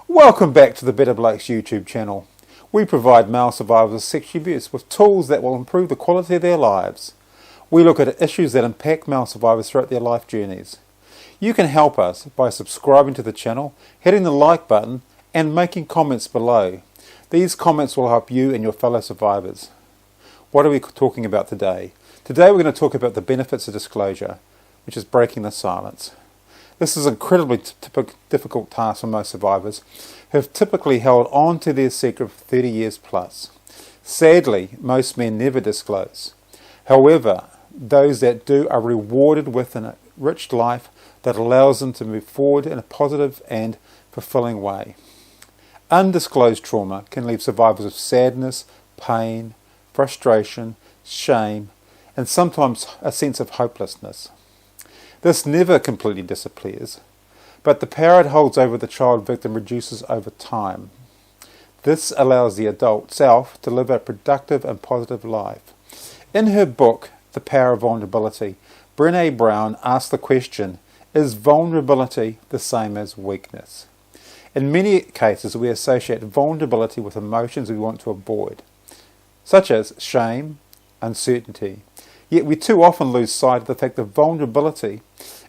Welcome back to the Better Blokes YouTube channel. We provide male survivors of sexual abuse with tools that will improve the quality of their lives. We look at issues that impact male survivors throughout their life journeys. You can help us by subscribing to the channel, hitting the like button and making comments below. These comments will help you and your fellow survivors. What are we talking about today? Today we're going to talk about the benefits of disclosure, which is breaking the silence. This is an incredibly difficult task for most survivors who have typically held on to their secret for 30 years plus. Sadly, most men never disclose. However, those that do are rewarded with an enriched life that allows them to move forward in a positive and fulfilling way. Undisclosed trauma can leave survivors with sadness, pain, frustration, shame, and sometimes a sense of hopelessness. This never completely disappears, but the power it holds over the child victim reduces over time. This allows the adult self to live a productive and positive life. In her book, The Power of Vulnerability, Brené Brown asks the question, is vulnerability the same as weakness? In many cases, we associate vulnerability with emotions we want to avoid, such as shame, uncertainty. Yet we too often lose sight of the fact that vulnerability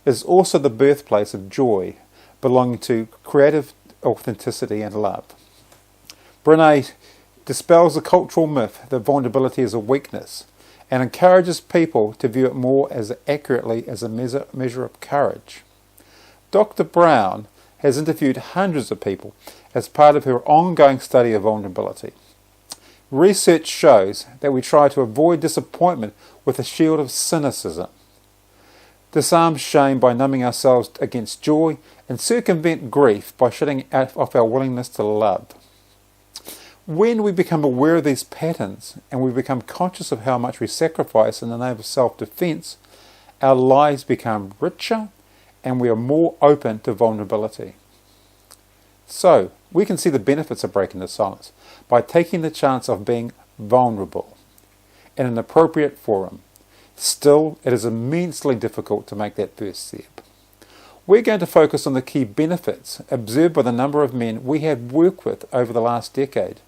is also the birthplace of joy, belonging to creative authenticity and love. Brené dispels the cultural myth that vulnerability is a weakness and encourages people to view it more as accurately as a measure of courage. Dr. Brown has interviewed hundreds of people as part of her ongoing study of vulnerability. Research shows that we try to avoid disappointment with a shield of cynicism, disarm shame by numbing ourselves against joy, and circumvent grief by shutting off our willingness to love. When we become aware of these patterns and we become conscious of how much we sacrifice in the name of self-defense, our lives become richer and we are more open to vulnerability. So, we can see the benefits of breaking the silence by taking the chance of being vulnerable in an appropriate forum. Still, it is immensely difficult to make that first step. We're going to focus on the key benefits observed by the number of men we have worked with over the last decade.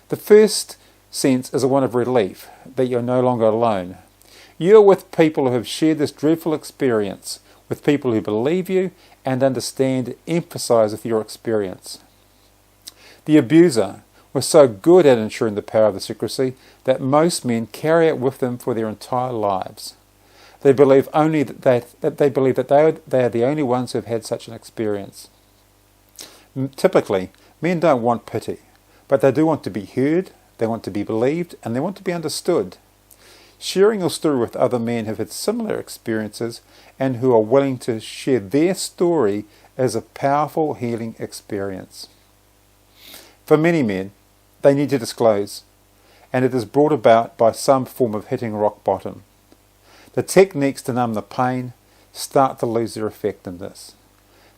The first sense is one of relief that you're no longer alone. You're with people who have shared this dreadful experience, with people who believe you and understand and emphasize with your experience. The abuser was so good at ensuring the power of the secrecy that most men carry it with them for their entire lives. They believe only that they are the only ones who have had such an experience. Typically, men don't want pity, but they do want to be heard, they want to be believed, and they want to be understood. Sharing your story with other men who have had similar experiences and who are willing to share their story is a powerful healing experience. For many men, they need to disclose, and it is brought about by some form of hitting rock bottom. The techniques to numb the pain start to lose their effectiveness.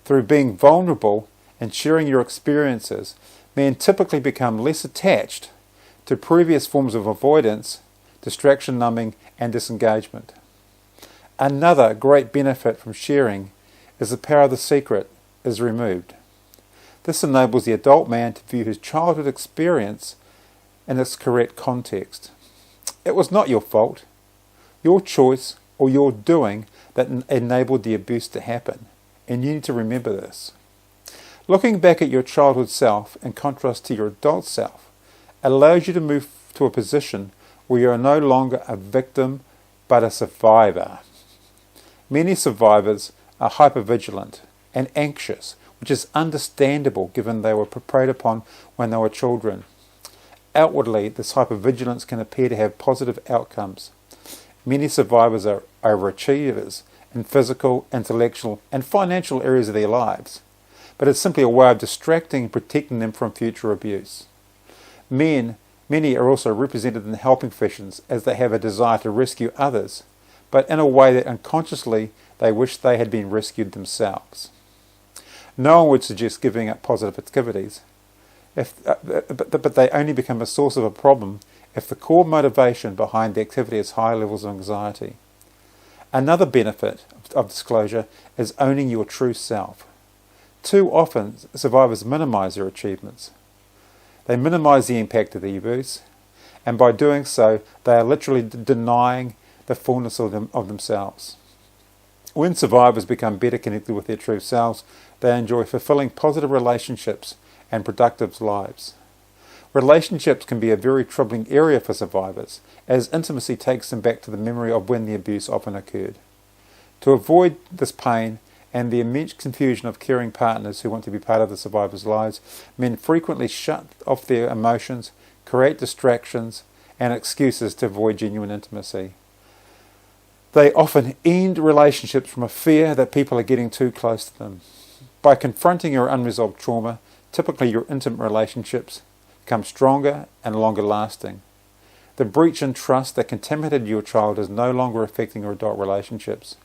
Through being vulnerable and sharing your experiences, men typically become less attached to previous forms of avoidance, distraction numbing, and disengagement. Another great benefit from sharing is the power of the secret is removed. This enables the adult man to view his childhood experience in its correct context. It was not your fault, your choice, or your doing that enabled the abuse to happen, and you need to remember this. Looking back at your childhood self in contrast to your adult self allows you to move to a position where you are no longer a victim but a survivor. Many survivors are hypervigilant and anxious, which is understandable given they were preyed upon when they were children. Outwardly, this hypervigilance can appear to have positive outcomes. Many survivors are overachievers in physical, intellectual, and financial areas of their lives, but it's simply a way of distracting and protecting them from future abuse. Many are also represented in the helping professions as they have a desire to rescue others, but in a way that unconsciously they wish they had been rescued themselves. No one would suggest giving up positive activities, but they only become a source of a problem if the core motivation behind the activity is high levels of anxiety. Another benefit of disclosure is owning your true self. Too often, survivors minimize their achievements. They minimize the impact of the abuse, and by doing so, they are literally denying the fullness of themselves. When survivors become better connected with their true selves, they enjoy fulfilling positive relationships and productive lives. Relationships can be a very troubling area for survivors, as intimacy takes them back to the memory of when the abuse often occurred. To avoid this pain and the immense confusion of caring partners who want to be part of the survivors' lives, men frequently shut off their emotions, create distractions and excuses to avoid genuine intimacy. They often end relationships from a fear that people are getting too close to them. By confronting your unresolved trauma, typically your intimate relationships become stronger and longer lasting. The breach in trust that contaminated your child is no longer affecting your adult relationships.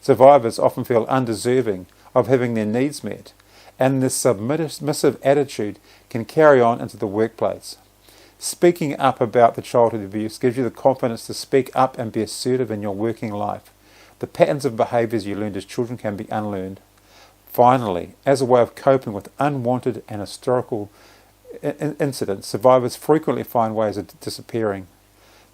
Survivors often feel undeserving of having their needs met, and this submissive attitude can carry on into the workplace. Speaking up about the childhood abuse gives you the confidence to speak up and be assertive in your working life. The patterns of behaviours you learned as children can be unlearned. Finally, as a way of coping with unwanted and historical incidents, survivors frequently find ways of disappearing.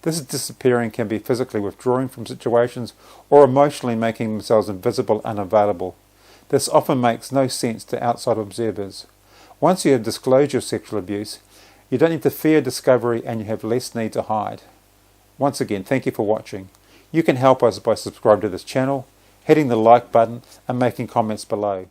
This disappearing can be physically withdrawing from situations or emotionally making themselves invisible and unavailable. This often makes no sense to outside observers. Once you have disclosed your sexual abuse, you don't need to fear discovery and you have less need to hide. Once again, thank you for watching. You can help us by subscribing to this channel, hitting the like button and making comments below.